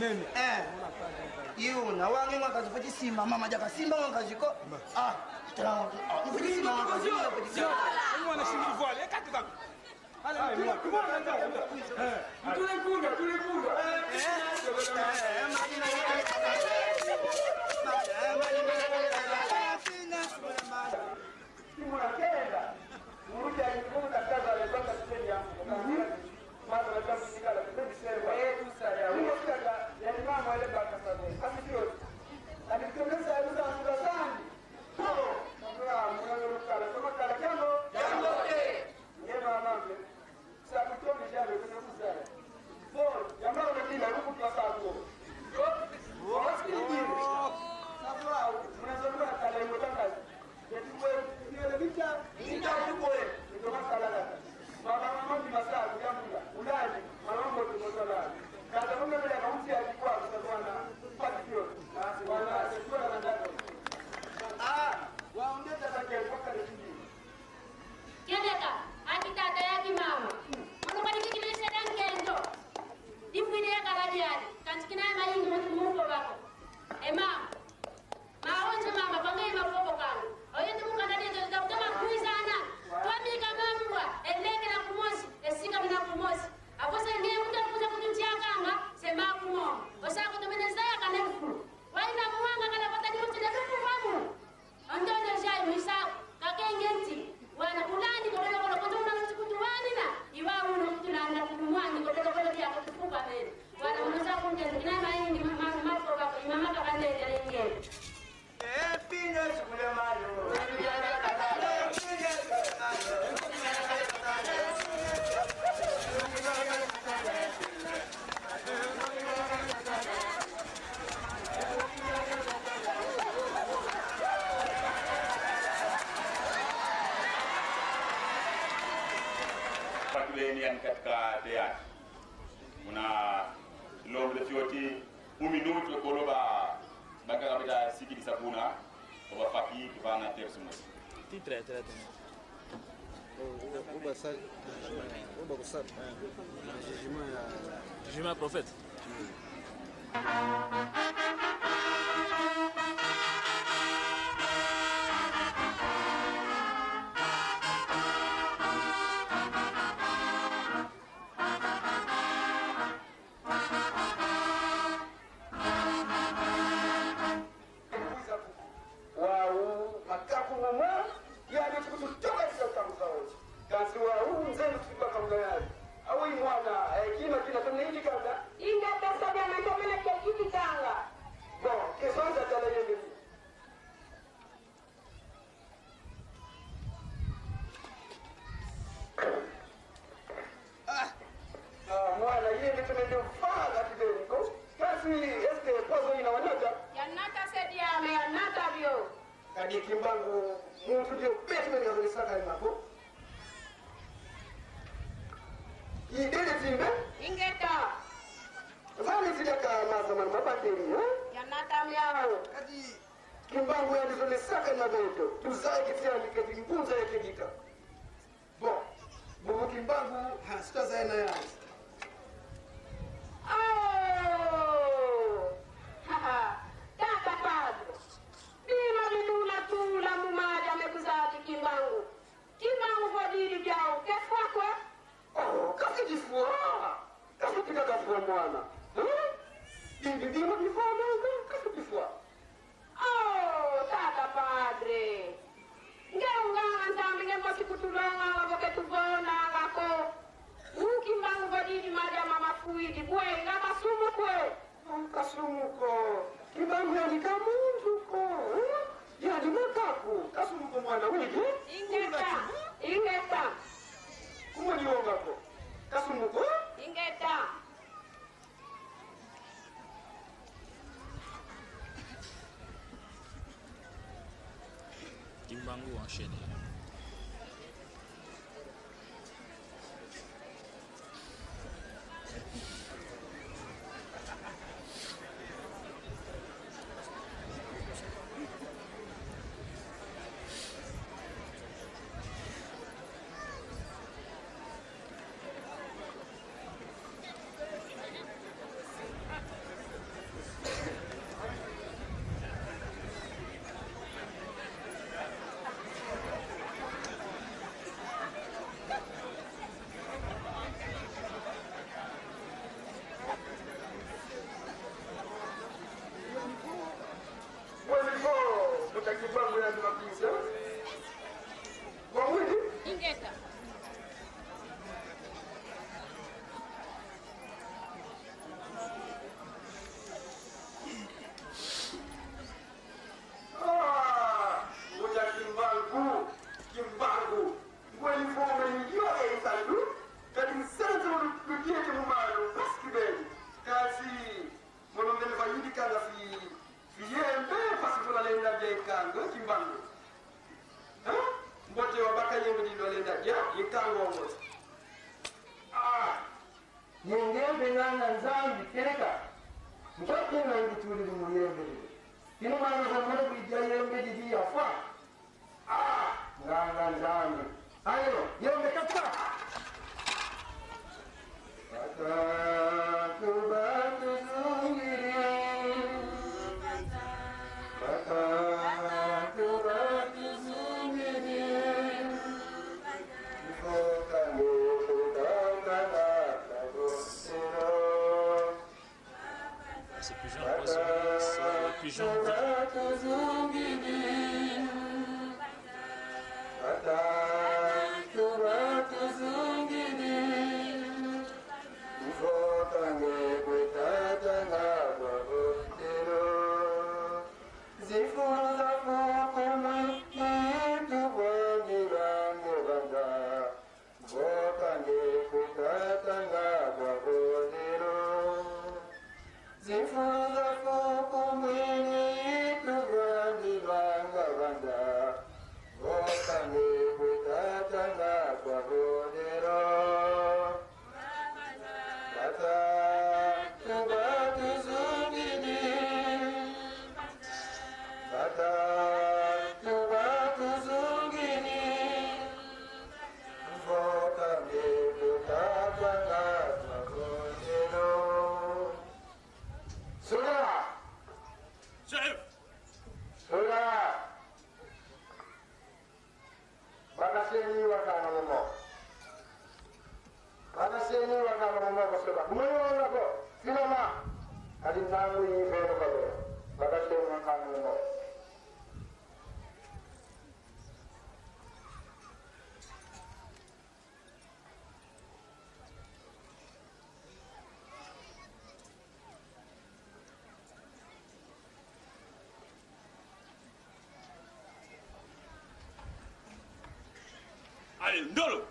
munene. Yuna wange mwakazi fuji simba mama jaka simba mwakazi ko. Tala. Fuji simba mwakazi ko. Mwana shindi voile kati kaka. Allez, tule kunda. Patulenian katika teatro. Muna lombe fioti minuto ko ba baka kabita sigi disabuna ko ba faki kibana tersumus. Titre. Oba sal. Oba kusal. Jugement prophète. Kimbangu ya ndizone saka na beto. Tuzae kitiani kati mpunza ya kejika. Bon. Bubu kimbangu sitazae na yangu. Tata padre. Bima vitula tula mumaja amekuzati kimbangu. Kimbangu kwa diri vyao. Kefwa kwa? Kasi jifua. Kasi pika kafua mwana. Bima jifua mwana. Kasi jifua. Tata padre. Ngeunganga ntambi ngemosi kutulonga waboke tuvona ngako. Kimbangu kwa diri maja mama fuidi. Bwe nga masumu kwe. Kasumuko. Kimbangu ya likamunduko. Ya limakaku. Kasumuko mwana wiki. Ingeta. Kumani wongako. Kasumuko. Ingeta. Kimbangu enchaîné. nganga nzambi kereka nkakuna ngituliri mu yembere kino mwana zamara bijja yembe jiji yafa nganga nzambi ayo yembe kata C'est pigeon empoisonné, c'est pigeon Allez, Ndolo.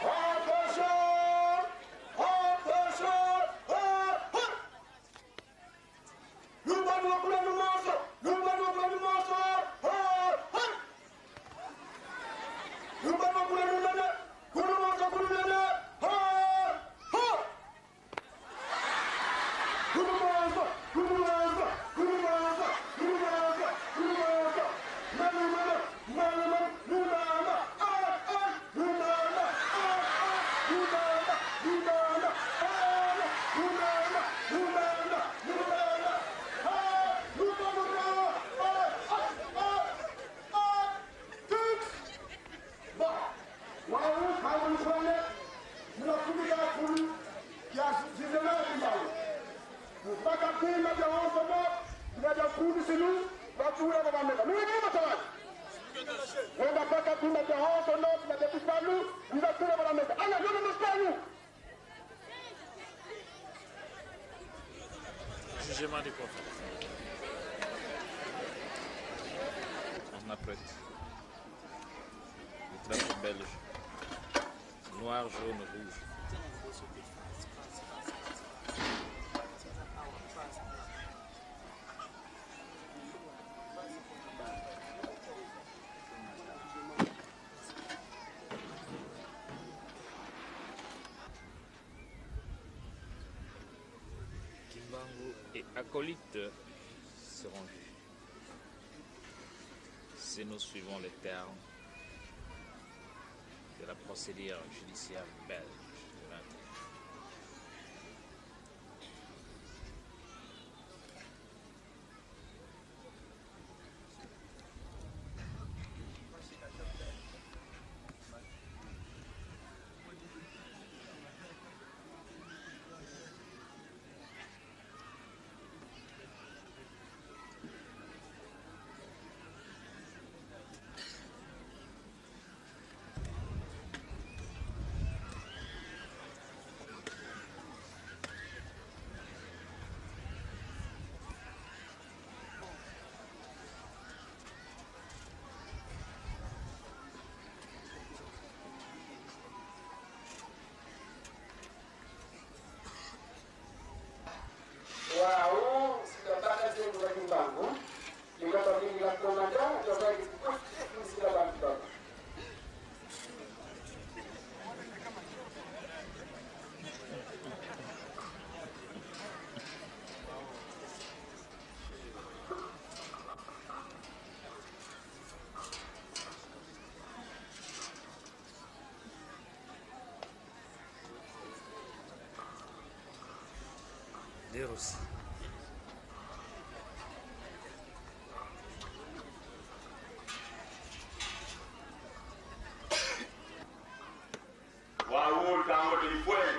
Attention! zizela kimbalu baka kuma ja honso mo na ja kudu sinu batu ya baba meka ni ni matawa wenda baka kuma ja honso no na ja kisbalu ni batu ya baba meka ana ndio mstayu Jugement des coiffes. On apprête. Le drapeau belge. Noir, jaune, rouge. Kimbangu et acolytes seront jugés. Si nous suivons les termes de la procédure judiciaire belge du 21. Wow, sikapata sehemu za Kimbangu. Nikapa mimi la komanda, ndio sikapata Kimbangu. Deus. Waul tango telefone.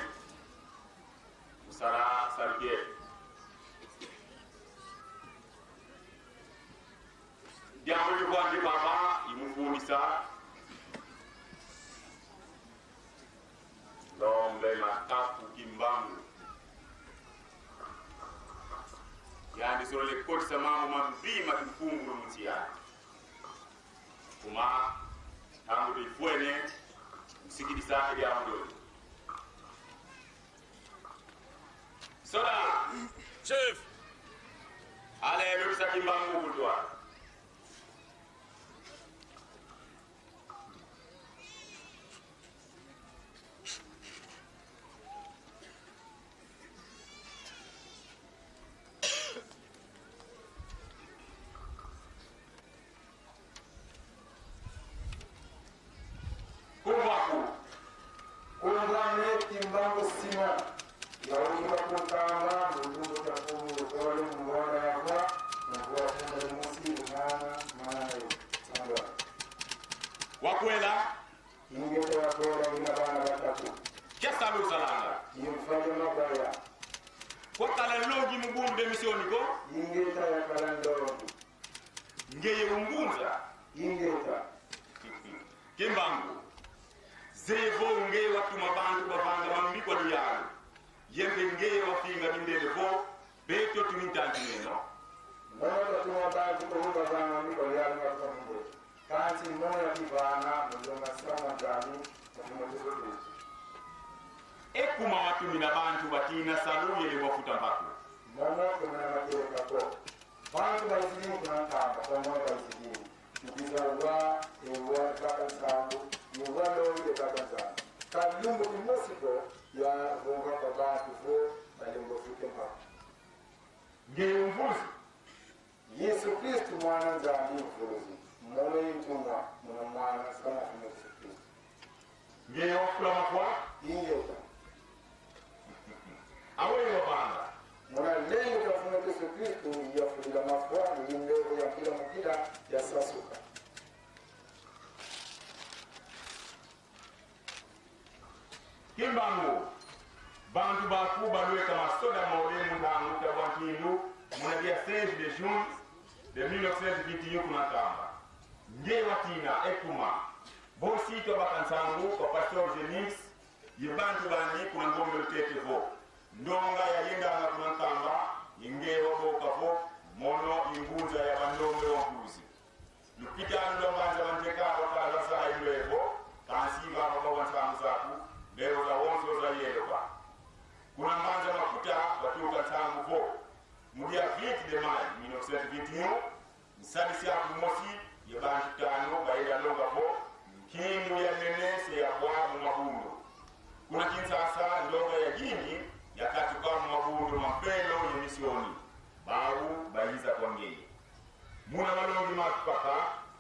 Usara sarge. Diamo di kwa di baba imufundisa. Dombe mataku Kimbangu. Yani solo le koti samamu mambima tufungu mtia. Kuma tango telefone msikiti sake dia mdo. Soda Chef. ale lobisa Kimbangu kutwa. Kimbangu sima ya ulipa kutanga mtungo cha kuru wale mwana ya kwa na kwa kuna musi maana sanga Wakwela ingete ya kwa ina bana batatu kesa lu salanga. yimfanye mabaya Kwa kala longi mbundu de misioni ko ingeta ya kalando ngeye umbunza ingeta Kimbangu zevo ngeye watu mabandu bavanga mambikwa duyano yembe ngeye wafinga bindele vo beto tumintanti neno moja tunabantu kuruka sana miko yale kwa mungu kanti moja kivana mlonga sana ndani kwa mtoto ekuma watu mina bantu batina salu yele wafuta mpako mono kuna majereka ko bantu baizini kuna kamba kwa moja baizini ukizawa ewa kaka sangu ewa lowe kaka sangu kalumbu kimosiko ya vonga kwa bantu fo balimbo fuke mpako ngeye umvuzi Yesu Kristu mwana nzambi mfuzi mono yintumwa mwana mwana sana kwa Yesu Kristu ngeye wafula mafwa ingeta awe wabanga mwana lengo tafuna Yesu Kristu ya fulila mafwa ni lengo ya kila mkila ya sasuka Kimbangu bantu bakuba kama soda mawemu na muta wankindu muna dia 16 de juin de 1921 kuna tamba nge watina ekuma bosi to bakansangu ko pastor Jenix yibantu bani kuna ngombe tete vo ndonga ya yenda na kuna tamba inge wabo kafo mono inguza ya bandombe wa kuzi lupita ndonga za manteka wakala saa ilevo kansiga kwa wansangu saku leo za wonso za yeleba kuna mbanza makuta watuka tangu vo mudia 20 de mai 1921 msadisi ya kumosi ya bantu tano baida longa vo kindu ya nenese ya bwamu mabundo kuna kinsasa ndonga ya jini ya katuka mabundo mapelo ya misioni baru baiza kwa ngei muna malongi makupaka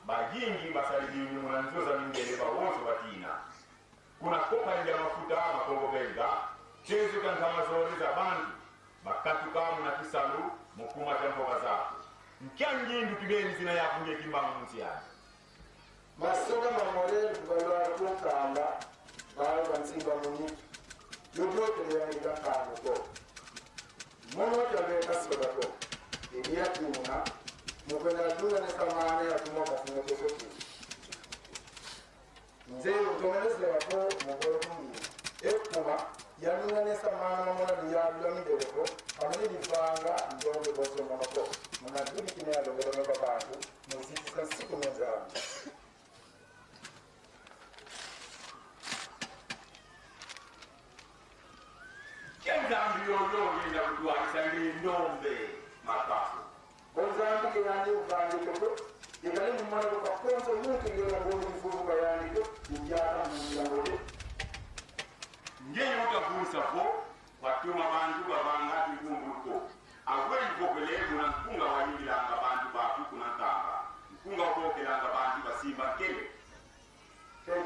bajingi basalidini muna nzoza mingele bawonso batina kuna kopa ya mafuta makongo belga chezo kama zori za bantu bakatuka muna kisalu mukuma tempo bazaku mkyangi ndu kibeni zina ya kunge kimbangu mtiani masoga mamorel kubalwa kukamba bayo bansimba muni yodote ya ida kano ko mono tabe kasoga ko idia tuna mukwenda dunga ne samane ya tumoka fumoto sotu nzee utomeleze wako mokolo kungi ekuma yanunga ne samane mamona diyabula mideko amene difanga ndongo boso monoko muna duni kine ya longelo meba bantu muziti sansiku menzana Kenzambi yoyo ya kutuwa isangi ndombe makafu bonzambi ke yandi ubangi koko ikali mumwana kwa konso mutu ngela bongo mfuvu kwa yandi ko injata mungangole ngeyo utafusa po watuma bantu babanga tikumbuko agweli kokele kuna mpunga wanyilanga bantu baku kuna tamba mpunga kokelanga bantu basimba kele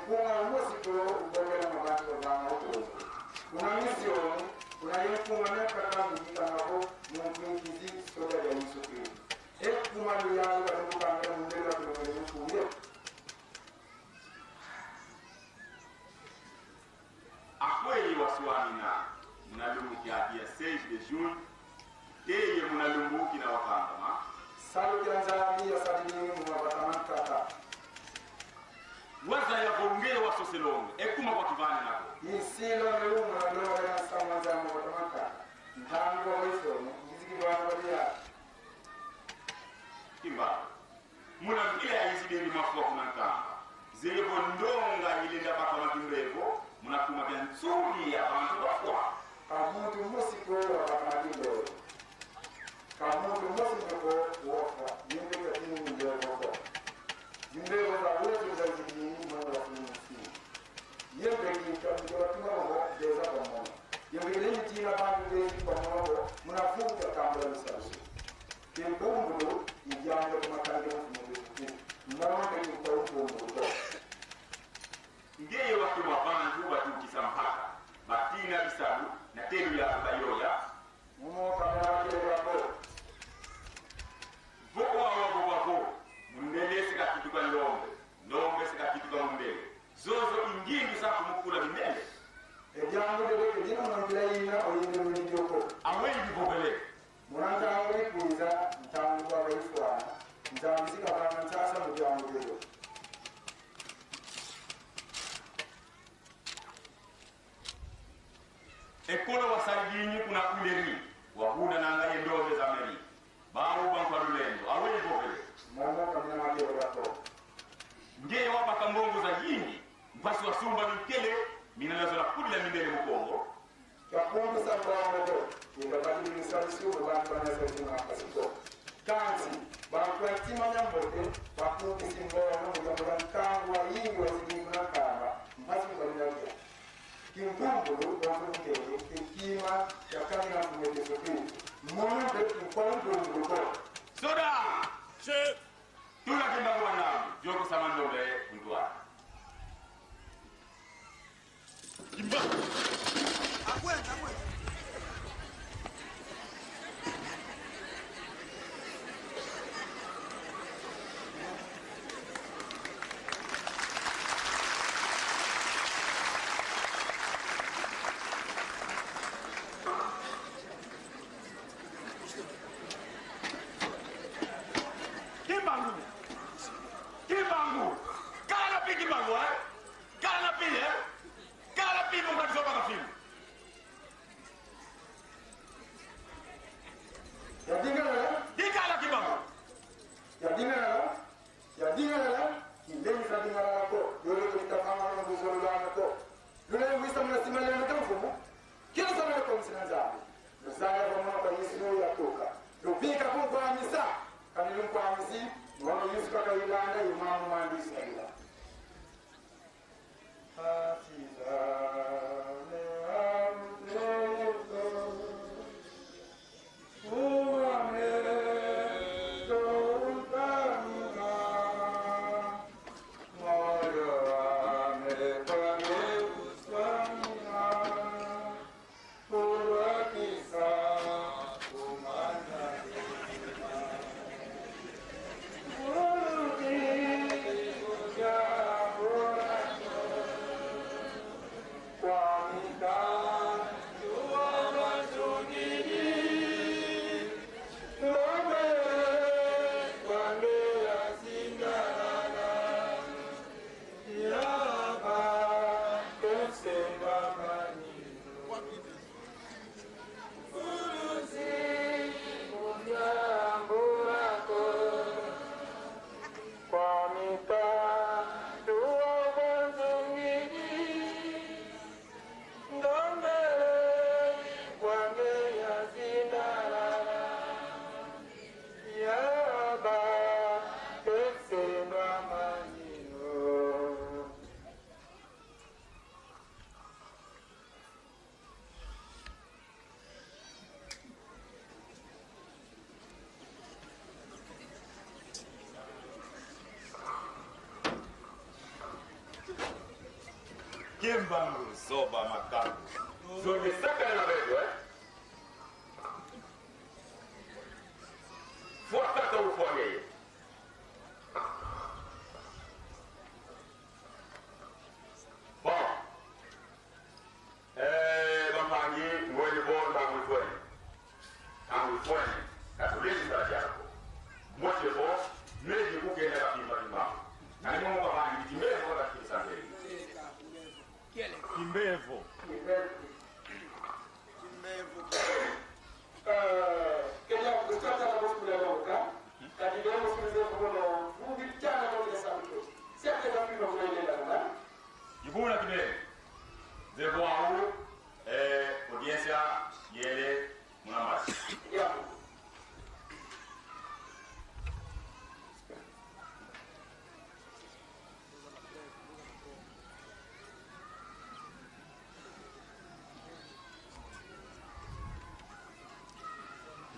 kuna musiko ubongela mabantu babanga ko kuna misioni kuna yefunga nekata mujika nako mumpungizi soda ya Yesu ekuma luyalo batumukanga mundela kulongele mfunge akweli wasiwani na mnalumuki hadi ya 6 de juin teye mnalumuki na wakandama salu kianzami ya salini mwabatamantata waza ya bonge wa soselonge ekuma kwa kivani nako isilo meluma ndoa ya samanza mwabatamantata ntango waisono ngizikibwana walia kimba muna vile ya hizi dendi mafuwa kuna tamba zile bondonga ilinda baka matimbevo muna kuma vya nzuri ya bantu wafuwa kamuntu musiko wabatamatindo kamuntu musiko wofa yimbe ya timu ndio wofa yimbe za wote za zini mwana wa finisi yimbe kitambo tuna wo jeza pamoja yimbe ile tina bantu dendi pamoja mnafuta kamba ya msasu kimbungu ijambo kama kande mfumo mwana ni kwa ufungu ngeye watu mabantu watu kisampaka batina bisabu na telu ya bayoya mumo kama kile hapo voko wa wako mundele sika kitu kwa lombe sika kitu kwa mundele zozo ingingi sa kumukula mimele ejambo de kujina mwangilaina oyinde mwijoko awendi bobele muranga ngori kuiza mtangu wa waifwa mzamzika bana nchasa mjangu leo ekolo wasaidinyi kuna kuleri wahuda na ngaye ndobe za meri baru bankwa lulendo awendi bobele momo kamina makero yako ngeye wabaka mbongo za yingi mpasi wa sumba mikele minalazo la kudila mindele mukongo kapungu sa mbango ingabadi ni salisiu bantu banasa jina kasiko kanzi bantu yatima nyambote bapungu simbono mujambula nkangwa yingi wazidimuna kamba mpasi mbalina kia kimpungulu bantu mkele kikima yakamina kumete sotu mwana betu mkwangu mkoko soda chef tuna kimba kwa namu joko sama ndobe mtuwa kimba Aguenta. kupika kwa misa kanilum kwa misi wala Yusuf kailanda imamu mhandisi kabila Kimbangu soba makamu. So ni saka na wewe. Fuata kwa ufuage. Bon. Bambangi mweli bon bangu fweni. Bangu fweni. Katulezi za yako. Mmoja bo meji kukenda kwa kimba. Na ni mungu bangi kimbevo la kisambeli. Kimbevo. Kenya kutata na bosi bila boka. Kati leo msikilize kuona mungu jana kwa sababu. Sasa ndio mimi nakueleza na. Yibuna kibele. Zebo au audiência yele munamasi. Yeah.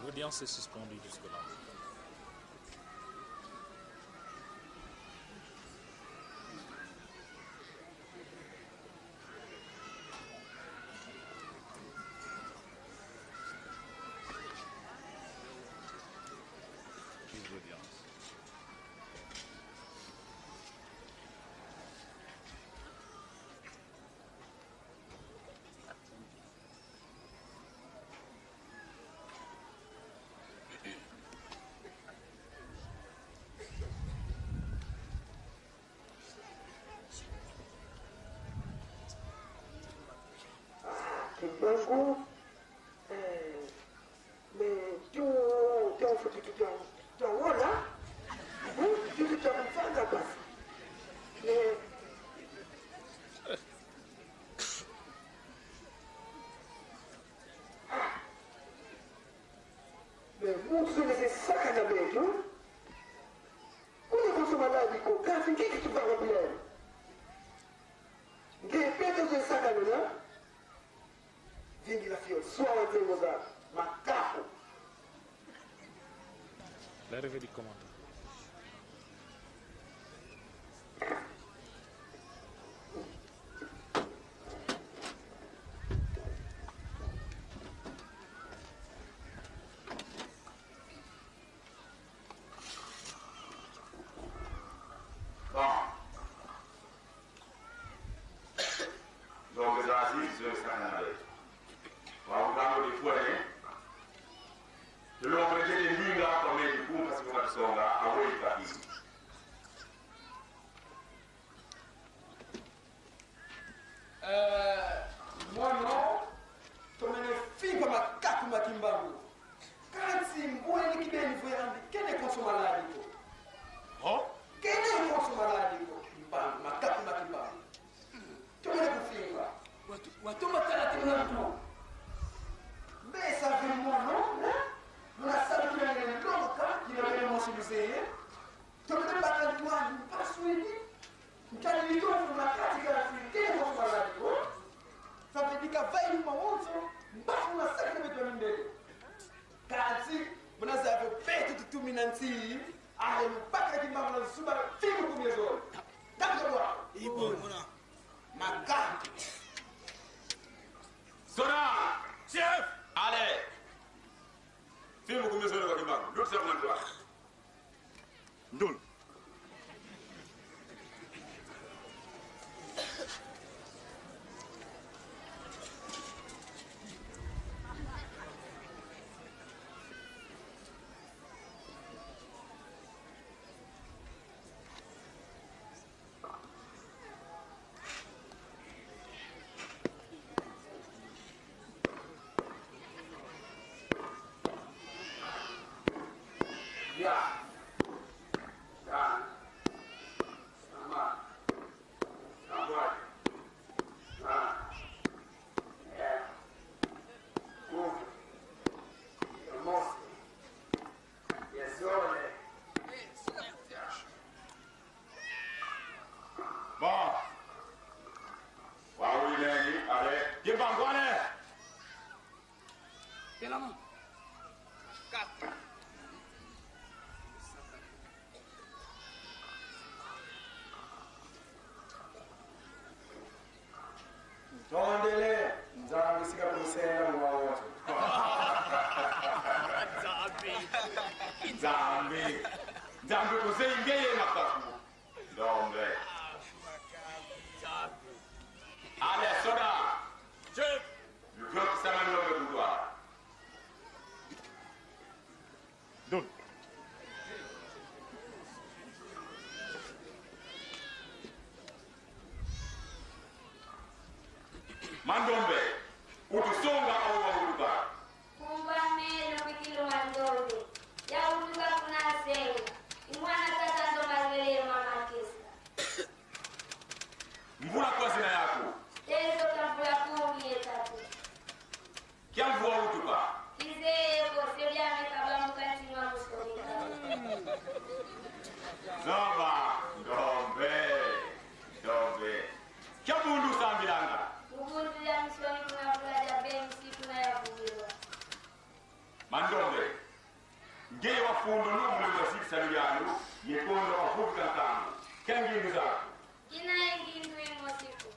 L'audience est suspendue jusque-là. Vive l'audience. Kibangu mais tu faut que tu voilà tu te fais la base mais vous c'est ça qu'on a besoin on est comme ça malade quoi quand c'est qui tu parles bien des pétos de ça qu'on a vingi la fio soit on za macaco. L'arrivée du commandant. Donc, les assises, je vais Wabugambo lifuane tulongo jeli linga kwa meji kumpa siku katusonga awoi kahi Mwana tomene fiba makaku makimbangu kansi mbwe ni kibeni voyandi kene konsoma ladiko kene konsoma ladiko kimbangu makaku makimbangu tomene kufinga watoma tala timna mtu Besa vimono, na sababu ya tu minansi ale mpaka kimba na suba fimu kumyezo ndakwa ibo maka Sora chef ale fimu kumyezo kwa kimba ndio sema ndio ndul Tondele, nzangu sika kusema mwa wote. Zambi kusengeye makaku. Dombe. Ale soda. Chef. Yuko kusema ndio kudwa. Dom. Mandombe, utusonga au wahuduka? Kumba meno mikilo mandombe. Ya uduka kuna senga. Imwana tata ndo mazwele mama kisa. Mvula kwa zina yako. Tezo tambula kumi etatu. Kia mvua utuka? Kizee ko selia mekaba mukati wa musomika. Zoba, dombe. Kia bundu sambilanga? Ubuntu ya msoni kuna fulaja bensi kuna ya bugiwa. Mandombe. Ngeye wafundo n'omuliro sikisano lyanu yekondo wafubuka ntango kengindu zako Kina ingindu imosiku.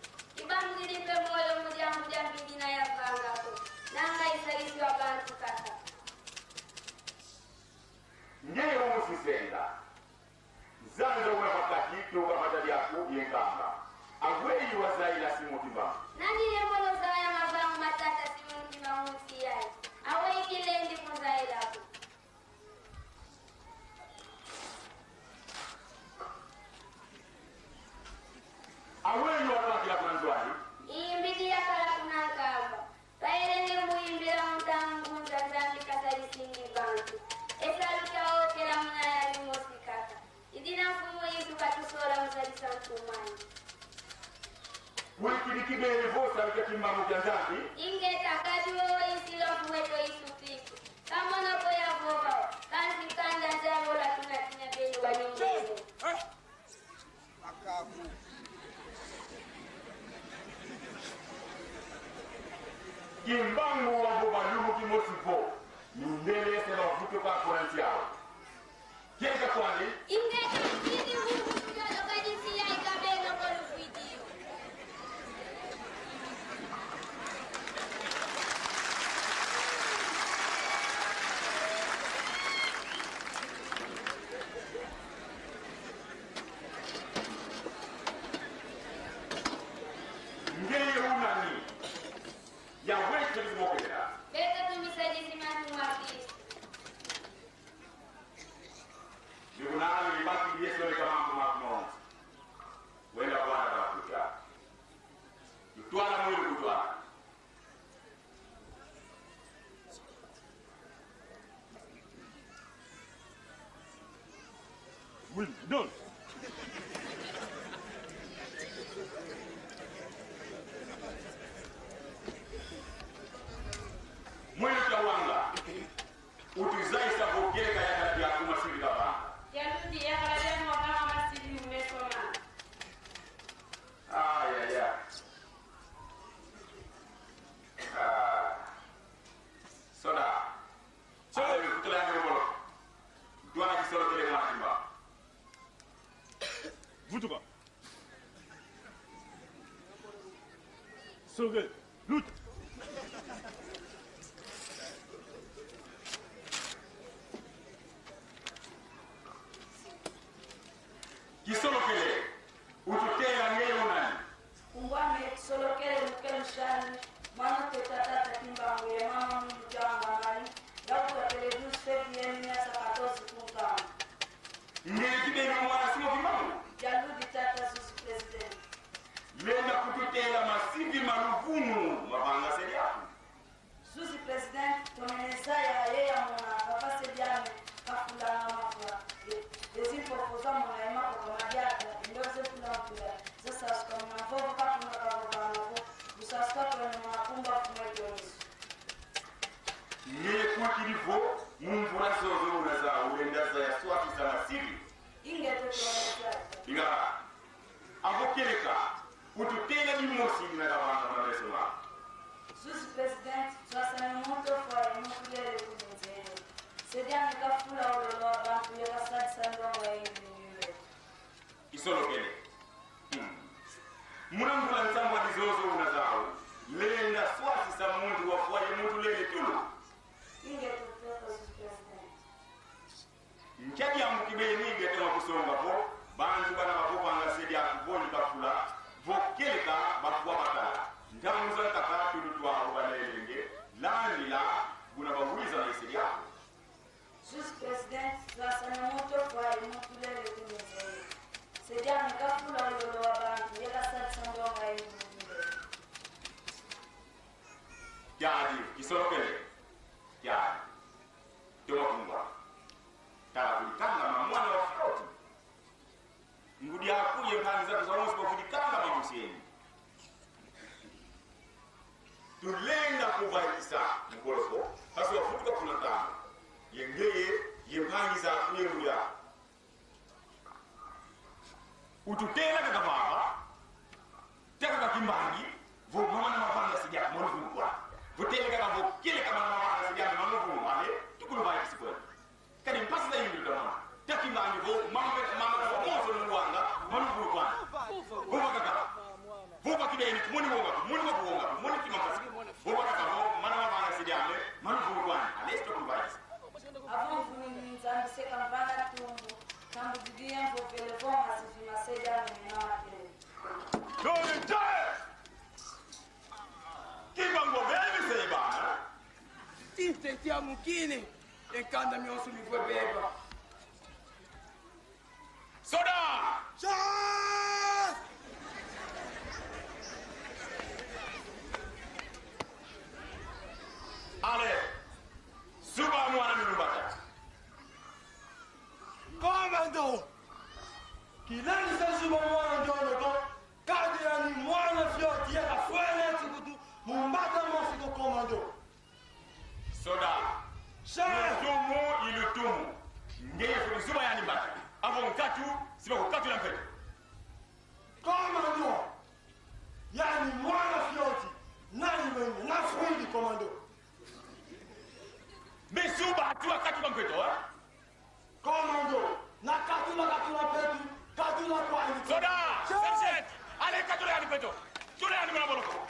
Ibamugiripe moyo mudia mbingina ya vangako. Nanga isagisi wa bantu kata. ngeye womusisenga zanza wuna wakati tuka matali yako yenkamba agweyi wazaila simotimba Nani yemolo zaya mabamu matata simuti mamuti yai. Awe ikilendi kuzaila ku. awenyi wanawakila kuna nzwani Imbidi ya kala kuna kamba. Paile ni muimbira mtangu mtazambi kasari singi bantu. Esa luta okela muna ya limosi kata. Idina mfumu yitu katusola mzali santumani. kulikidikibeli vosa liketimbamu janzambi Ingeta kajuo isilo kuweto isupiku. Kama nopo ya voka. Kansi kanda zango la tunatina beli wa nyumbele. kimbangu wabubalumu kimosipo nimbele sema vuto kwa kuransi yao keka kwani Ingeta kini huku kujolo kajisi ya ikabeno kolu video. ngeye unani ya wetu limokwera Beka tumisajisi matu mwakisi. Tribunal libaki yeso le kama mama wenda kwa na kuja tutwala mwili kutwala mwili don mwili kawanga utizai sabogeka ya kati ya kumasiri kabanga Yaluti ya kalaja mwakama masili umesoma. ya. Soda. Soda ni kutola yangu mbolo. Sorokele. Lutte. Kisolokele. Ututela ngeye unani. Ungwame Kisolokele mkemshani. Mwana tetata kimbangu ya mama mjanga mali. Gabu ya television steady ya miasa 14 kumkama. Ngeye kibeni mwana simo kimbangu. Jaludi tata Zuzi president. Lenda kututela masivi maruvunu mabanga seli yako. Zuzi president tomeneza ya yeye mwana kafase jane kafula na mafua. Desimpo kuza mwana ima kwa majaka ndoze kula mfula. Sasa sikamna mfogo kakuna kakuna mfogo. Busasika kwenye mwakumba kumekyo nisu. Ngeye kuakilivo mumvula sozo unaza uendaza ya swati za masivi. Inge tomeneza. Inga. Avokeleka. Ututela mimosi na gavana mabesoma. Zuzi president twasana moto kwa mukule kumenzeyo. Sedia nikafula ulolo abantu yakasadi sandonga yindiwe. Kisolokele. Munambula nzambo dizozo unazao. Lenda swasi sa muntu wafuaye muntu lele tulu. Inge totoka Zuzi president. Nchaki ya mkibeni ngetema kusonga po. Bantu bana bakubanga sedi akuboni kafula. Vokeleka bakuwa bakala. Ntamuza kaka tulutwa kubalelenge. Landi la guna babuiza na isedi yako. Zuzi president twasana moto kwa mukule kumenzeyo. Sedia nikafula ulolo abantu yakasadi sandonga yindiwe. Jadi, kisolokele. Jadi. Tuma kumwa. Tala kulikanga mamwana wa floti. Ngudi akuye mpangi zako za mosi kwa kulikanga mamuseni. Tulenda kuvaisa mkoloko. Hasi wafutuka kunatanga. Yengeye, yempangi za akuye nguya. Ututela kaka baba. Teka kakimbangi. Vumana mapanga sijaka mwonu kwa. Vutele kaka vokele kama mapanga sijaka mwonu kwa. Tukulu vaya kisikoni. Kani mpasi za yungu dama. Takimbangi vo mama mozo mwanga. Mwonu kwa. Vuva kaka. Vuva kibeni kumuni mwonga. Mwonu mwonga. Mwonu kimambasi. Vuva kaka vo mana mapanga sijaka mwonu kwa. Alesi tukulu vaya kisikoni. Avant vous nzambise kambana tumbu. Kambu didiyen vo telefon asifima sedia mwenawake. Dole jae! Kibango bebe seba. Tinte tia mukini. Enkanda mionsu mifwe beba. Soda! Chas! Ale! Suba mwana minubata. Komando! Kilani sa suba mwana njono to. Kadi ya ni mwana fioti ya kafwele tikutu. Mumbata monsiko komando. Soda! Chas! Ilutumu, ilutumu. Ngeye fulisuba yani bata. Avo mkatu, siba kukatu na mpeto. Komando! Yani mwana fioti. Nani mwenye? Nafwili komando. Mesuba hatua katu na mpeto, ha? Komando! Na katula petu. Katula kwa ini. Soda! Sergeant! Ale katu na yani mpeto. Tule yani mwana boloko.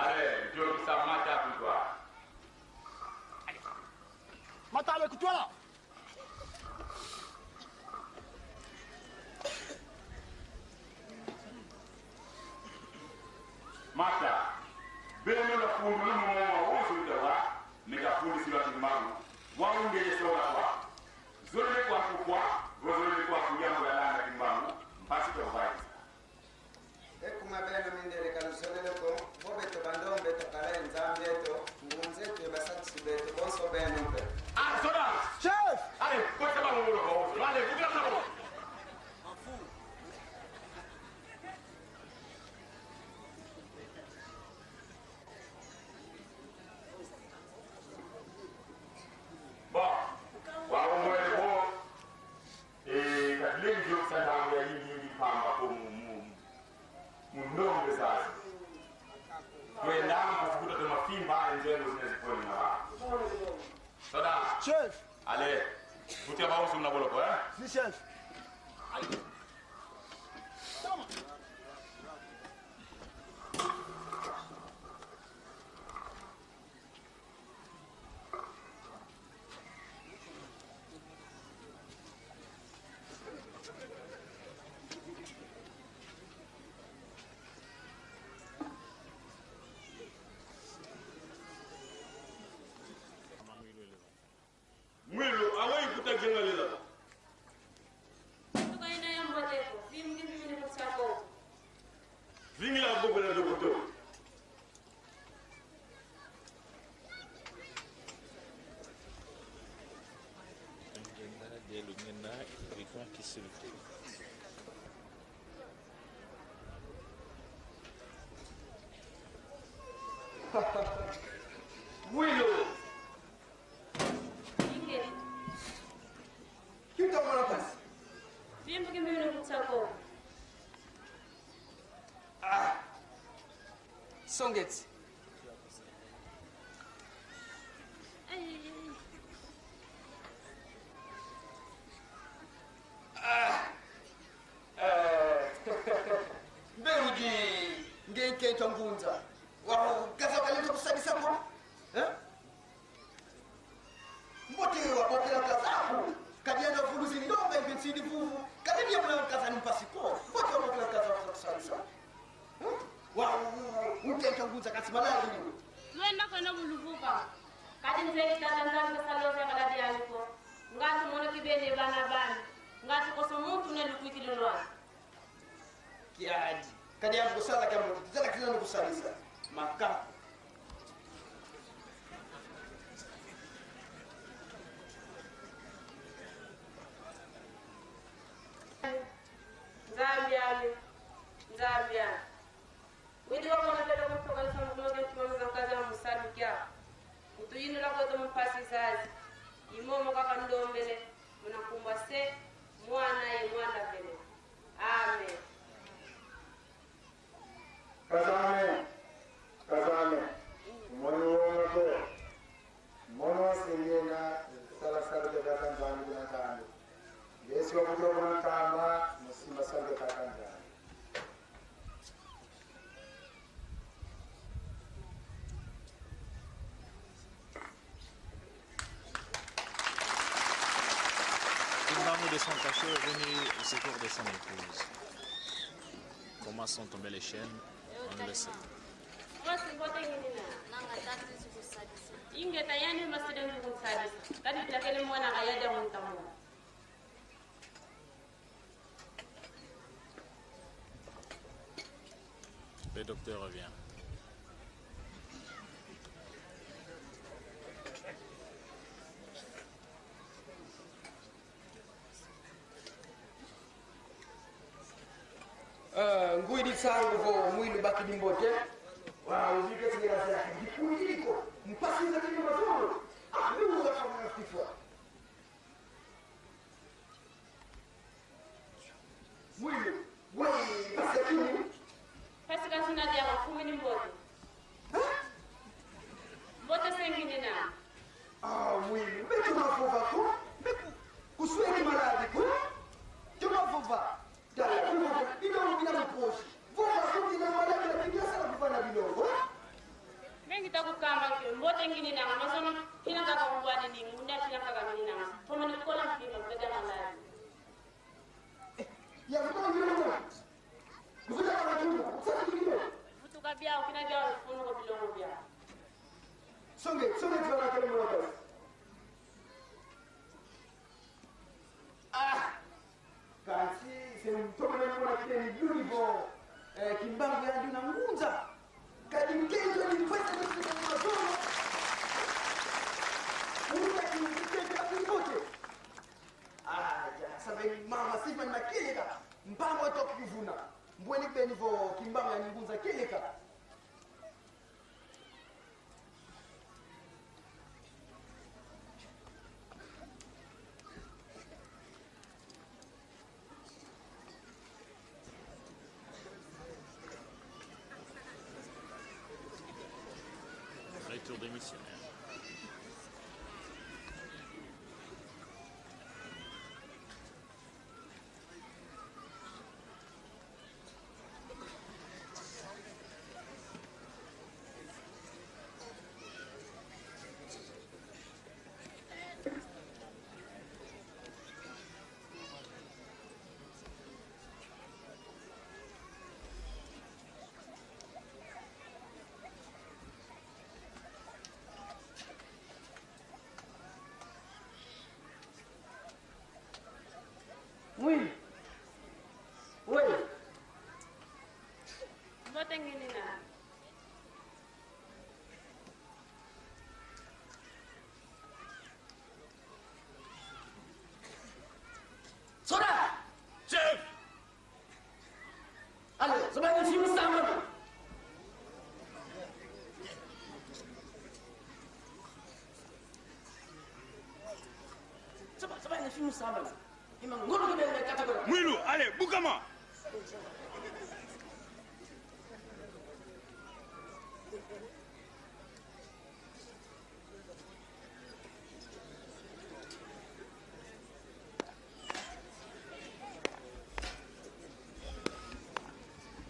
Ale, ndio kisamata kutwa. Matale kutwala. Mata, bene la fundu na mwa wosu dawa, nika fundi sila timamu, waunge yeso la kwa. Zole kwa kukwa, gozole kwa kuyamu ya lana timamu, mpasi kwa vai. Ekuma beno mindele kalusolele ko bobeto bandombe to kale nzambe to ngunze to basatsi beto bonso beno be. Ah, soda! Chef! Ale, kwa sababu mwa wosu, ale, kukila mna kwa. Ba, wa umwe bo, Chef. Allez, vous tirez pas sur la boule, hein? Si, chef. Mwilu, awai kutajenga lila. Tukaenda ya mboteko. Vingi vile kusako. Vingi la bogo la dokoto. Mwilu. Inge. Kitu mwana pasi. Vingi vile kusako. Songeti. Mberuji ngeke tongunza. Wao kaza kaleta kusabisa kwa? Mbote wa bokela kazaku. Kadienda fuluzi ndonga ibensidi fufu. Kadidia mwana kaza ni pasiko. Mbote wa bokela kaza kusabisa. Wao ngeke tongunza kasimalali. Mwenda kwa nabuluvuka. Kati mzee tatanzanga saloza kaladi yaliko. Ngati mwana kibene bana bana. Ngati koso muntu nelukwikilolwa. Kiadi. Kadi yangu kusala kama mtizala kila kusalisa. Makapu. Zambia. Widi wako napenda kutoka kwa mmoja tumamza kaza musadu kya. Utuyinula kwa to mpasi zazi. Imomo kaka ndombele munakumba se mwana ye mwana vele. Amen. Kazame, kazame, mono wako, mono siyena, sala sala de kakanzani na kando. Yesu wa kutoka na kama, musima sala de kakanzani. Kimbangu de son cachot est venu au secours de son épouse. Comment sont tombées les chaînes, on le sait. Wasi bote ngina. Inge tayani masida ngusadisa. Kadi takele mwana ayada muntamu. Le docteur revient. Nguidi sangu vo mwilu baki dimbote. Wow, zike sigera zake. Dikuiliko. Mpasi za kini mazuru. Miu wa kama naftifua. Mwilu. Wei, basi kini. Pasi kasina dia makumi ni mbote. Mbote sengine na. Mwilu. Metu mafuva ku. Kusweki maladi ku. Juma fuva. Dala kuva. Ino mbina mposhi. Vuva kuti na maladi na kinya sana kufana bilongo. Mengi takukamba ke mbote ngine na masono kina kaka mbwani ni munda kina kaka ngine na. Tomo ni kola mpima mbeda maladi. Ya vuta bilongo. Vuta kama chungu. Sasa bilongo. Futuka bia ukina bia ufuno ko bilongo bia. Songe tuwana kele mwana kasi. Kasi se mtoka na mwana kile ni beautiful. Kimbangu ya ndina ngunza. Kadi mkenzo ni mfasa ni mwana sono. Mungu akimkete akipote. Ja, sabe mama sifa na kileka. Mpango toki kuvuna. Mbweni benivo kimbangu ya ngunza kileka. Retour des missionnaires. wote ngini na Soda! Chef! Allez, sebagai film sama. Sebagai film sama. Imam ngoro ke bele kategori. Mwilu, allez, Boukama!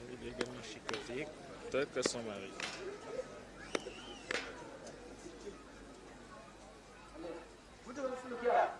Il est également chicoté, peut-être que son mari. Betul betul kira.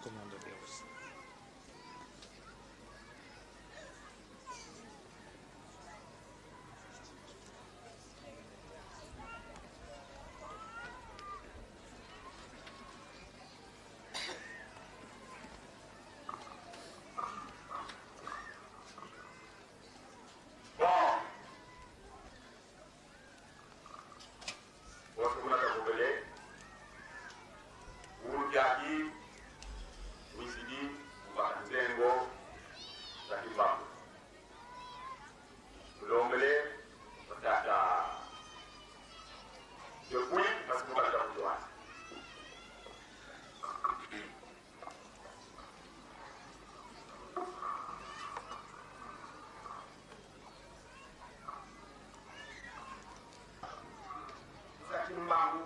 Commande Deus. Wasu kuna ta gobele, Urjaki, Wisidi, Ubakanzengo, Zakimbaku. Lombele, Patata. Depuis, parce que vous avez la joie. Zakimbaku,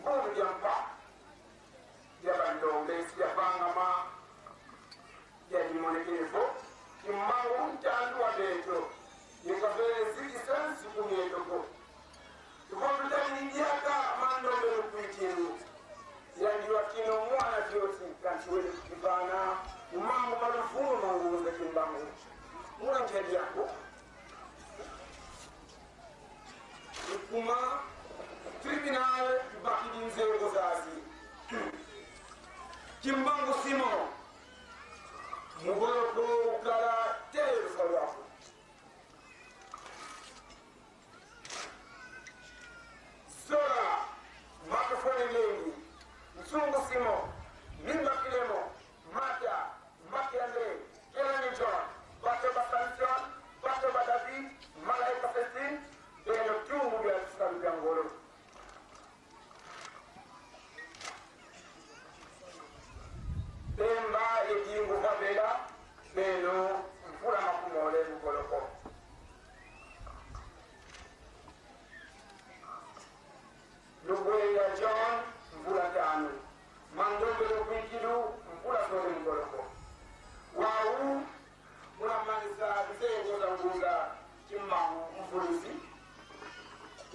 mkono jampa yabandombe sijapangama yalimonekefo kimmangu ntandu wabeto nikavele zikisansi kumietoko tukotutanijaka mandombe lukwitinu yandiwa kino mwana vyosi kanchiwele kukivana umangu malufunu manguza kimbangu muranjali yako kuma tribunal bakidi nzego zazi kimbangu simo mugoloko ukala tele salwako sora makafone lengi msungu simo mimba kilemo mata makiande kelani john bato basansion bato badavi malaika festin beno tungu bya sabi ngoro Bemba yejingu babela beno mfura makumole mkoloko Lugwela John mfura tanu Mandombe lukwikilu mfura sore mkoloko Wau munamanisa mzego za nguza kimmangu mfurisi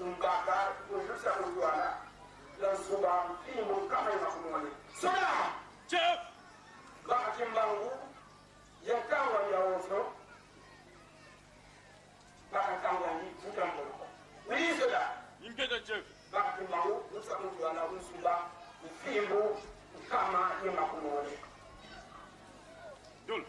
Mbaka kujusa kujuana Lansuba mfimu kama imakumole Soda! Chef! Baka kimbangu yakawa ya oso baka kangani mutambolo wilisoda Impeta chef! baka kimbangu nusa kujuana unsuba mfimu kama imakumole Dul!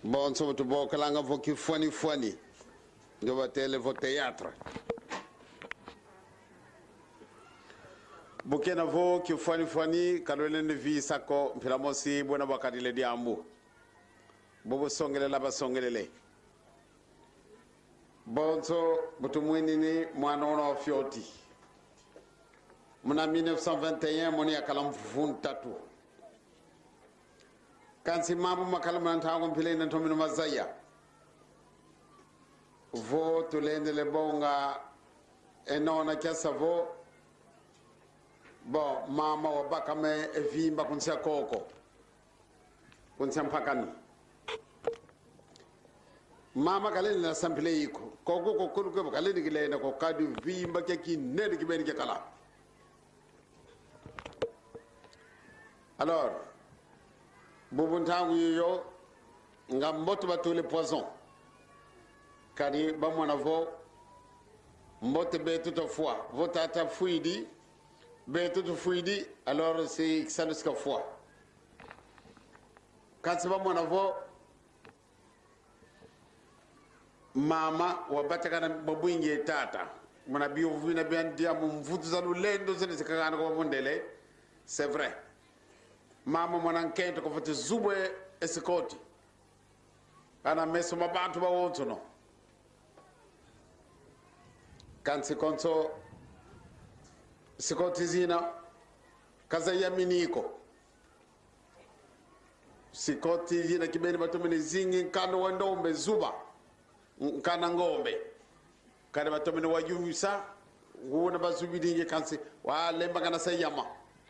Bon, so to bo kalanga vo ki fwani. Ndo va tele vo théâtre. Bukena vo ki fwani kalwele ne vi sako mpiramosi bona wakati le diambu. Bobo songele laba songelele. Bon so butumwini ni mwana fioti. Muna 1921 moni akalam tatu. Kansi mabu makalam nantango mpile na tomino mazaya. Vo tulende le bonga enona kiasa vo. Bo mama wabaka me evimba kunsia koko. Kunsia mpakani. Mama kaleni na sampile iko. Koko kokuru kwa kaleni kile na kokadi vimba kia kinedi kibeni kia kala. Alors, bubuntangu yo nga mboto bato le poison. Kadi ba mwana vo mbote be tout fois. Votata fuidi be tout fuidi alors c'est ça le ska fois. Quand c'est ba mwana vo mama wabata kana babuinge tata. Mwana biyo vina biandia mvutu za lulendo zene zikagana kwa mondele. C'est vrai. Mama mwanankento ko fati zubwe esikoti ana meso mabantu ba wonto no kansi konso sikoti zina kaza yaminiko sikoti zina kibeni batomene zingi kando wandombe zuba kana ngombe kada batomene wajumisa nguna bazubidinge kansi wa lemba kana sayama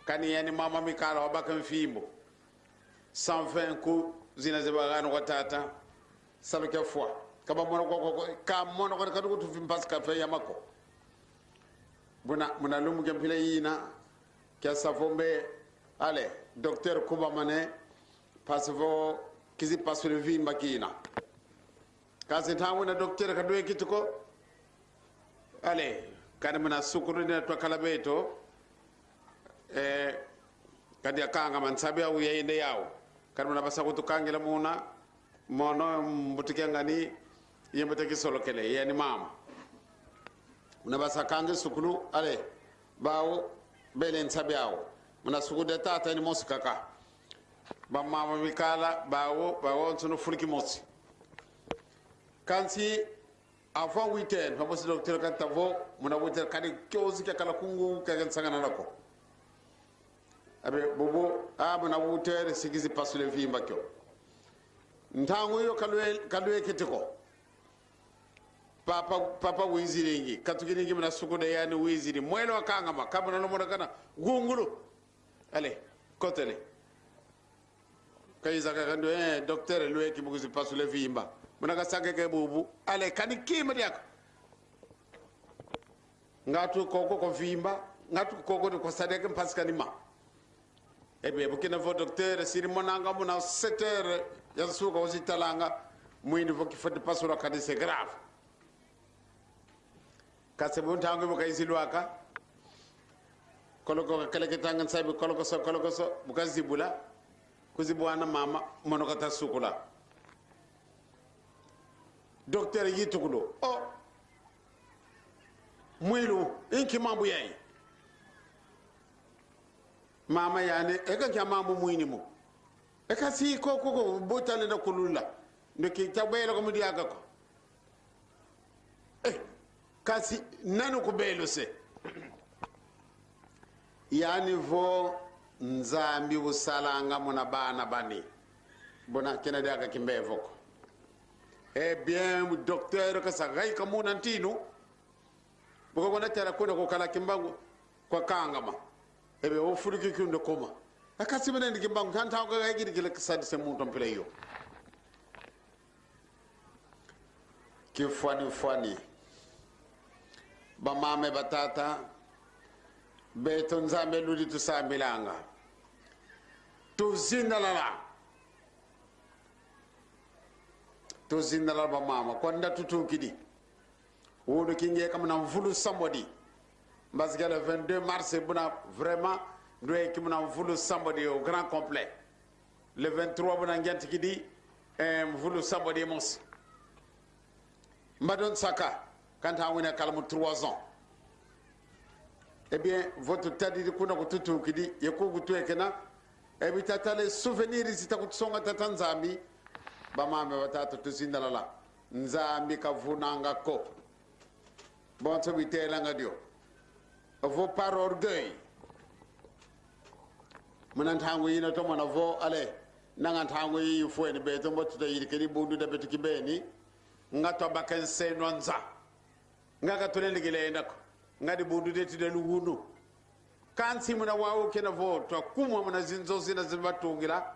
kani yani mama mikala wabaka mfimbo 120 ku zina zibagano kwa tata saluke fois kama mono kwa kama mono kwa kadu tufimpas kafe yamako buna lumu kempile yina kya savombe ale docteur kuba mane pasvo kizi pasu le vimba kina kasi tamu na docteur kadwe kituko ale kana mna sukuru ni to kalabeto kadi akanga mansabe au yende yao kadi muna basa kutukangela muna mono mbutikengani yembete kisolo kele yani mama muna basa kange sukulu ale bawo bele nsabe yao muna sukude tata ni mosikaka ba mama mikala bawo tunu furki mosi kansi avant weekend ba bosi docteur kan tavo muna wote kadi kyozi kala kungu kagen sangana nako abe bobo abana wutere sigizi pasule vimba kyo ntangu yo kalwe kitiko papa wiziringi katukiringi mna sukude yani wiziri mwelo akanga makabana no modakana gungulu ale kotele kaiza kakando docteur lwe kibugizi pasule vimba mna kasake ke bubu ale kanikima diako ngatu koko ko vimba ngatu koko ko sadeke mpaskani ma ebe bukina vo docteur siri monanga mona 7 heures ya suka osi talanga muindi vo kifati pasura kadi c'est grave kase bon tango mo kay silwaka koloko kala ketanga sabi koloko so bukazibula kuzibwana mama monoka tasukula docteur yitukulo oh muilu inki mambu yayi mama yani eka kya mambu muini mo eka si ko botale na kulula ndoki tabela ko mudi aga ko kasi nanu ko belo se yani vo nzambi usalanga mona bana bani bona kena daga kimbevo ko bien docteur ka sagai ka munantino boko kona tera ko kala kimbangu kwa kangama ebe o furuki kundo koma akasi bene ndi kimbangu tanta ko ga gidi kile sadi se mun tompele yo ki fani ba mame batata beton zambe ludi tu sambilanga tu zindalala ba mama ko nda tutu kidi wodo kinge kam na mvulu somebody parce que le 22 mars buna vraiment doit qui muna mvulu somebody au grand complet le 23 buna ngenti kidi mvulu sabo de mos mbadon saka quand on a calme 3 ans. Eh bien votre tadi kuna kututu kidi yekugu tuekena ebitata les souvenirs zitakutsonga tatanzambi bamame batatu tusindalala nzambi kavunanga ko bonso bitela ngadio vo par orgueil manantango yina to mona vo ale nangantango yi fueni beto mbotuta yiri kedi bundu de beto kibeni ngato baken senonza ngaka tolende gele ndako ngadi bundu de tide lugunu kansi muna wawo kena vo to kumwa muna zinzo zina zibatungira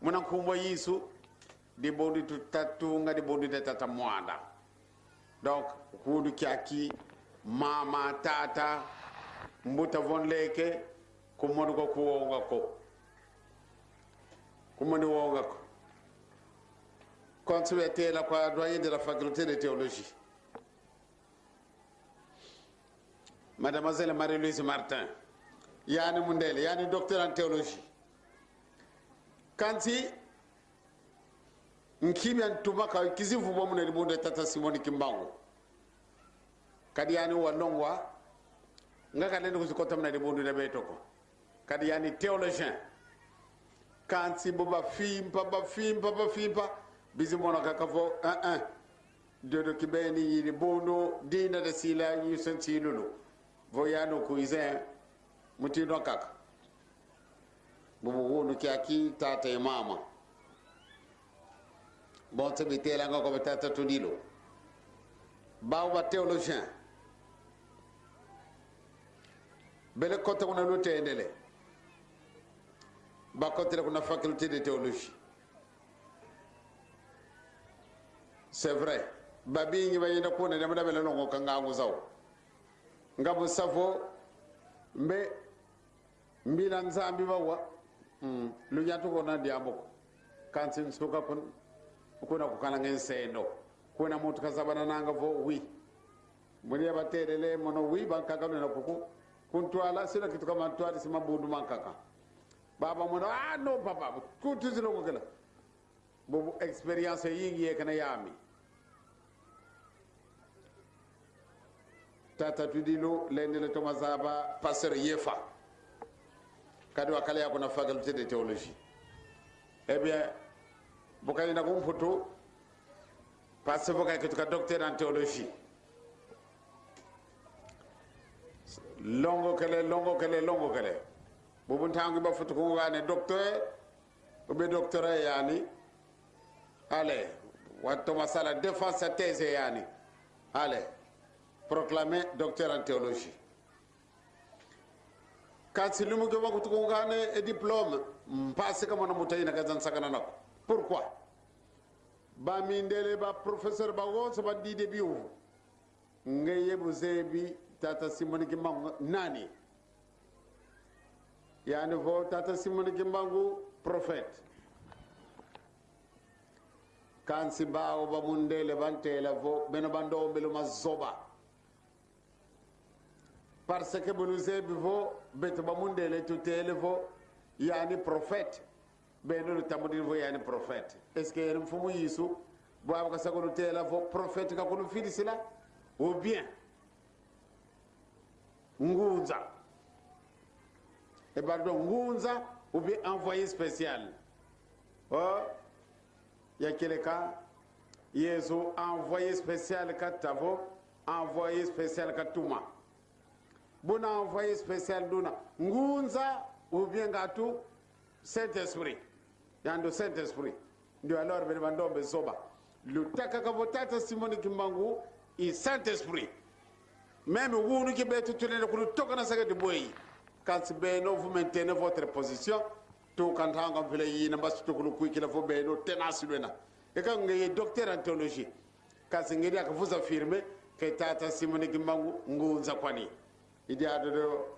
muna kumwa yisu di bundu tutatu ngadi bundu de tata mwanda donc kudu kiaki mama tata mbuta von leke kumodu ko kuwonga ko kumodu wonga ko consuété la quoi doyen de la faculté de théologie mademoiselle Marie-Louise Martin yani mundele yani docteur en théologie kanti nkimya tumaka kizivu bomu ne bonde tata Simoni Kimbangu kadi yani walongwa ngaka nende kuzikota mna de bonde de betoko kadi yani théologien kanti boba fimpa bizimona kakavo de kibeni yiri bono dina de sila yusanti lulu voyano kuizen mutino kaka bubu wonu kiaki tata e mama bon te bitela ngoko tata tudilo bawa théologien bele kota kuna lute endele ba kota kuna faculté de théologie. C'est vrai babi ngi bayina ko ne dama dabele no ko nga nguzaw ngabu safo mbe mbila nzambi bawa lu nyatu ko na diabo kansin suka kun kuna ko kana ngen sendo kuna mutu kazabana nanga vo wi muni abaterele mono wi banka kana na kuku kuntwala sina kitu kama twali sima bundu mankaka baba mono no papa kutu zilo ko kala bobu experience yingi ye kana yami tata tudilo lendele to mazaba passer yefa kadi wakale yako na faculté de théologie eh bien bokay na ko photo parce bokay que docteur en théologie longo kele bobu ntangi ba photo ko ngane docteur ou bien doctorat yani allez watto masala défense thèse yani allez proclamé docteur en théologie quand si lumu ko ko ko ngane et diplôme passe comme on mutayina kazan sakana nako pourquoi ba mindele ba professeur ba wonso ba di début ngaye bu zebi tata Simoni Kimbangu nani yani vo tata Simoni Kimbangu prophète kan si bawo ba mundele bantela vo beno bando mbelu mazoba parce que bonu zebi vo beto ba mundele tutele vo yani prophète beno tamudi vo yani prophète est-ce que yere mfumu yisu bo abaka sagonu tela vo prophète ka kono filisila ou bien ngunza et pardon ngunza ou bien envoyé spécial oh ya keleka yesu envoyé spécial katavo envoyé spécial katuma bona envoyé spécial duna ngunza ou bien gatu Saint-Esprit yando Saint-Esprit ndio alors bele bandombe zoba lutaka kavotata Simoni Kimbangu i Saint-Esprit même wunu ki betu tulene ko tokana saga de boyi quand beno vous maintenez votre position to kan tanga fele yi na basu to ko ku ki la fo beno tenace lena e kan ngay docteur en théologie quand ngiri ak vous affirmer que tata Simoni Kimbangu ngunza kwani idi ado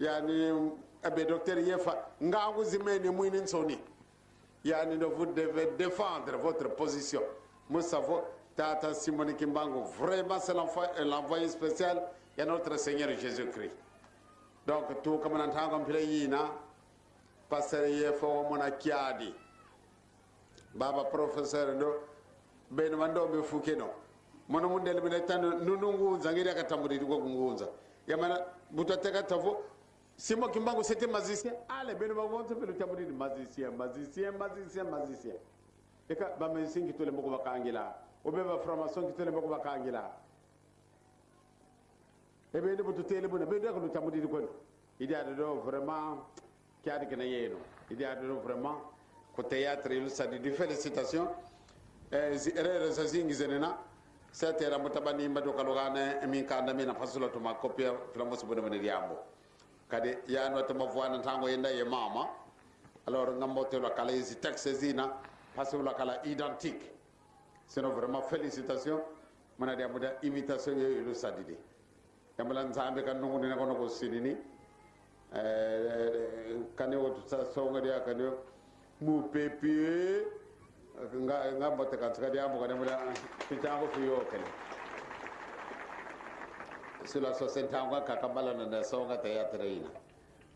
yani abe docteur yefa ngangu zimene muini nsoni yani de vous devez défendre votre position nous savons tata Simoni Kimbangu vraiment c'est l'envoyé spécial et notre Seigneur Jésus-Christ donc tout comme on entend comme yina passer yefo mona kiadi baba professeur do ben mando be fukeno mono mundele bina tan nunungunza ngiri akatamburi ko kungunza yamana butateka tavo simo kimbangu sete mazisia ale ben bagonzo pelo tamburi mazisia eka ba mensingi tole mboko bakangila obeba formation ki tole mboko bakangila ebe ne bututele buna be do ko tamburi ko idi ado vraiment kiade kana yeno idi ado vraiment ko théâtre il sa di félicitations erere sa zingi zenena sete ra mutabani mbado kalogane min ka ndami na fasulo to ma copia flamos bodo mane diambo kade yano to ma voana tango yenda ye mama alors ngambote lo kala isi texte zina fasulo kala identique c'est vraiment félicitations mana diambo da imitation yo il sa di yamala nzambe kan nungu ne ko sinini kane wotu sa songa dia kane mu pepe nga bote kan tsaka dia mboka nemula pitango fiyo kale sila so sentango kakabala na songa théâtre ina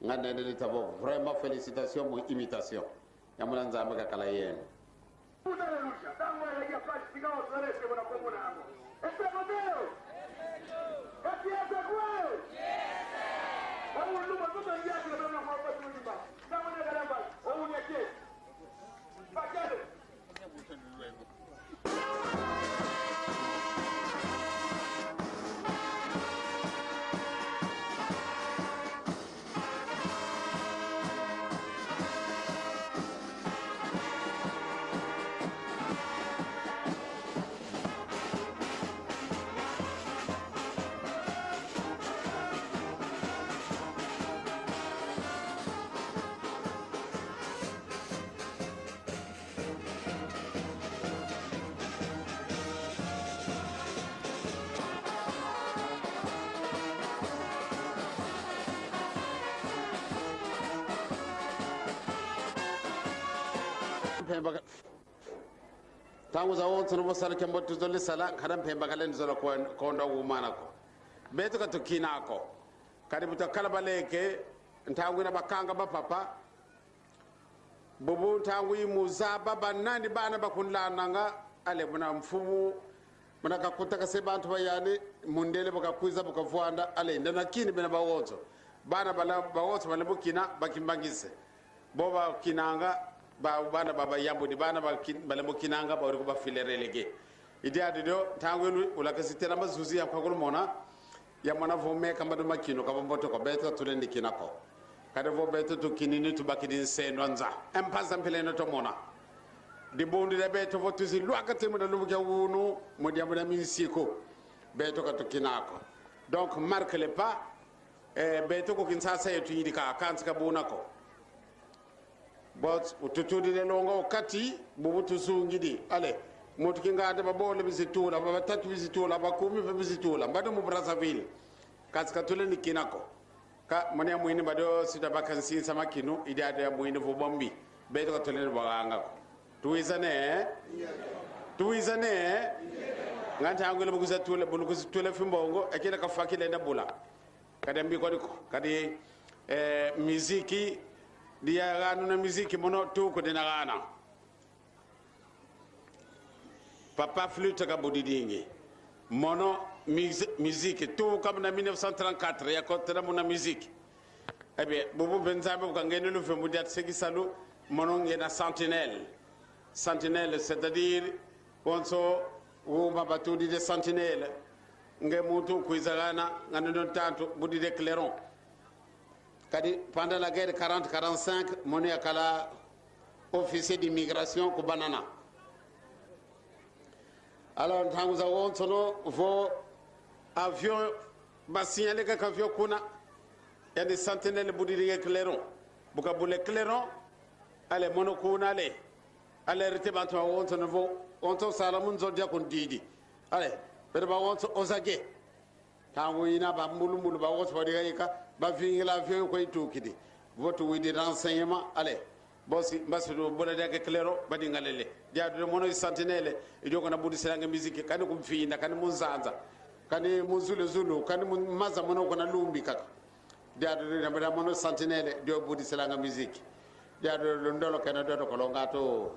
nga nene tabo vraiment félicitations mu imitation yamula nzambe kakala yene tangu za wotu no sala ke mbotto zolle sala kadam pe bagalen zola ko ndaw mana ko beto ka to kinako kadi buta kala baleke ntangu na bakanga ba papa bobo ntangu imuzaba banani bana bakunla nanga ale buna mfumu muna ka kutaka se bantu bayane mundele baka kuiza baka vuanda ale ndana kini bena bawoto bana bala bawoto bana bukina bakimbangise boba kinanga bana baba yambo di bana bala mokinanga ba ko ba filere lege idi adido tangwenu ulaka sitera mazuzi ya kwagul mona ya mona vo me kamba do makino kaba mboto ko beta tulendi kinako kada vo beta to kinini to bakidin se nonza empasa mpeleno to mona di bondi de beto vo tuzi luaka temu da lumja wunu mo diamo da misiko beto ka to kinako donc marque le pas beto ko kinsa sa yetu yidi ka kanska bunako bot ututudi de longo kati bubutu sungidi ale motu kingade babole bizitula baba tatu bizitula bakumi bizitula mbado mu Brazzaville kaska tuleni kinako ka mane muini bado sita bakansi sama kinu idade ya muini vo bombi beto ka tuleni baganga ko tuizane nganta angule buguza tule buluguza tule fimbongo akina ka fakile na bula kadambi ko kadi muziki dia ganu na muziki mono tu ko dina gana papa flûte ka bodidingi mono muziki tu comme na 1934 ya ko tera mona muziki ebe bobo benzabe ko ngene lu fe mudiat segi salu mono ngena sentinelle c'est-à-dire onso wo mabatudi de sentinelle nge mutu kuizagana ngano tanto budi de clairon kadi pendant la guerre 40-45 moni akala officier d'immigration ko banana alors tangu za onso no vo avion ba signaler ka avion kuna ya de sentinelle budi de clairon buka bule clairon ale mono kuna ale rete bantu onso no vo onto salamun zodia kon didi ale bere ba onto ozage tangu ina ba mulumulu ba onto wadi yika ba vingila vio ko itukidi voto widi renseignement ale bosi mbasudo bola de clairo badi ngalele diadu mono sentinelle idio ko na budi selanga musique kan ko finda kan munzanza kan muzulu kan maza mono ko na lumbi kaka diadu de bada mono sentinelle dio budi selanga musique diadu ndolo kana do ko longato